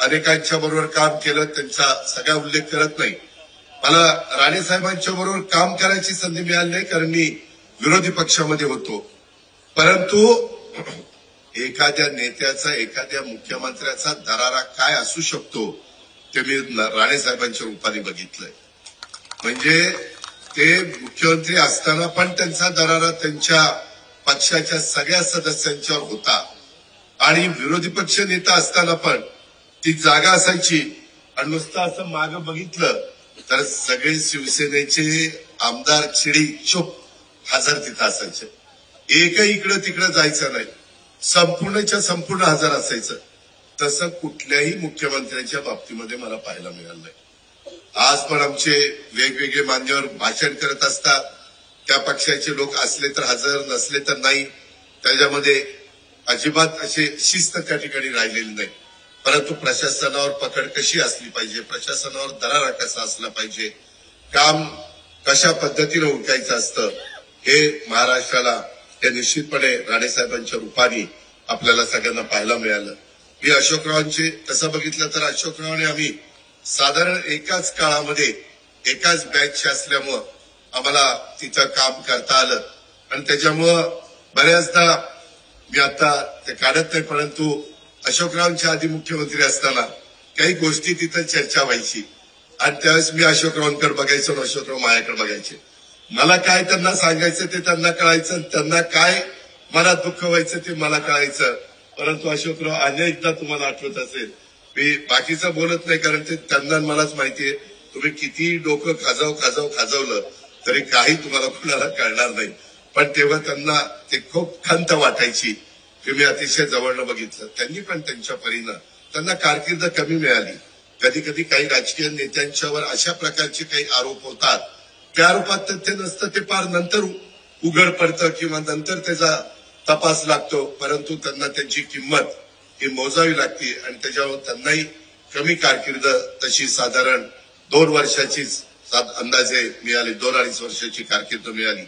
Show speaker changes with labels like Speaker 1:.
Speaker 1: अनेकांच्या बरोबर काम केलं, त्यांचा सगळा उल्लेख करत नाही. मला राणे साहेबांच्या बरोबर काम करायची संधी मिळाली नाही, कारण मी विरोधी पक्षामध्ये होतो. परंतु एखाद्या नेत्याचा, एखाद्या मुख्यमंत्र्याचा दरारा काय असू शकतो ते मी राणे साहेबांच्या रूपाने बघितलंय. म्हणजे ते मुख्यमंत्री असताना पण त्यांचा दरारा त्यांच्या पक्षाच्या सगळ्या सदस्यांच्यावर होता आणि विरोधी पक्ष नेता असताना पण ती जागा असायची. आणि नुसतं असं मागं बघितलं तर सगळे शिवसेनेचे आमदार चिडी चुप हजर तिथं असायचे. एकही इकडं तिकडं जायचं नाही, संपूर्णच्या संपूर्ण हजर असायचं. तसं कुठल्याही मुख्यमंत्र्यांच्या बाबतीमध्ये मला पाहायला मिळालं नाही. आज पण आमचे वेगवेगळे मान्यवर भाषण करत असतात, त्या पक्षाचे लोक असले तर हजर, नसले तर नाही. त्याच्यामध्ये अजिबात असे शिस्त त्या ठिकाणी राहिलेली नाही. परंतु प्रशासनावर पकड कशी असली पाहिजे, प्रशासनावर दरारा कसा असला पाहिजे, काम कशा पद्धतीने उरकायचं असतं, हे महाराष्ट्राला हे निश्चितपणे राणेसाहेबांच्या रूपाने आपल्याला सगळ्यांना पाहायला मिळालं. मी अशोकरावांचे तसं बघितलं तर अशोकरावांनी आम्ही साधारण एकाच काळामध्ये एकाच बॅचचे असल्यामुळं आम्हाला तिथं काम करता आलं. आणि त्याच्यामुळं बऱ्याचदा मी आता ते काढत नाही, परंतु अशोकरावांच्या आधी मुख्यमंत्री असताना काही गोष्टी तिथं चर्चा व्हायची आणि त्यावेळेस मी अशोकरावांकडे बघायचो आणि अशोकराव माझ्याकडे बघायचे. मला काय त्यांना सांगायचं ते त्यांना कळायचं, त्यांना काय मनात दुःख व्हायचं ते मला कळायचं. परंतु अशोकराव अनेकदा तुम्हाला आठवत असेल मी बाकीचं बोलत नाही, कारण ते त्यांना मलाच माहितीये, तुम्ही किती डोकं खाजवलं तरी काही तुम्हाला कुणाला कळणार नाही. पण तेव्हा त्यांना ते खूप खंत वाटायची. ते मी अतिशय जवळनं बघितलं. त्यांनी पण त्यांच्या परीनं त्यांना कारकीर्द कमी मिळाली. कधी कधी काही राजकीय नेत्यांच्यावर अशा प्रकारचे काही आरोप होतात, त्या आरोपात तथ्य नसतं, ते फार नंतर उघड पडतं किंवा नंतर त्याचा तपास लागतो. परंतु त्यांना त्यांची किंमत ही मोजावी लागते आणि त्याच्यावर त्यांनाही कमी कारकीर्द तशी साधारण 2 वर्षाचीच अंदाजे मिळाली, 2-2.5 वर्षाची कारकीर्द मिळाली.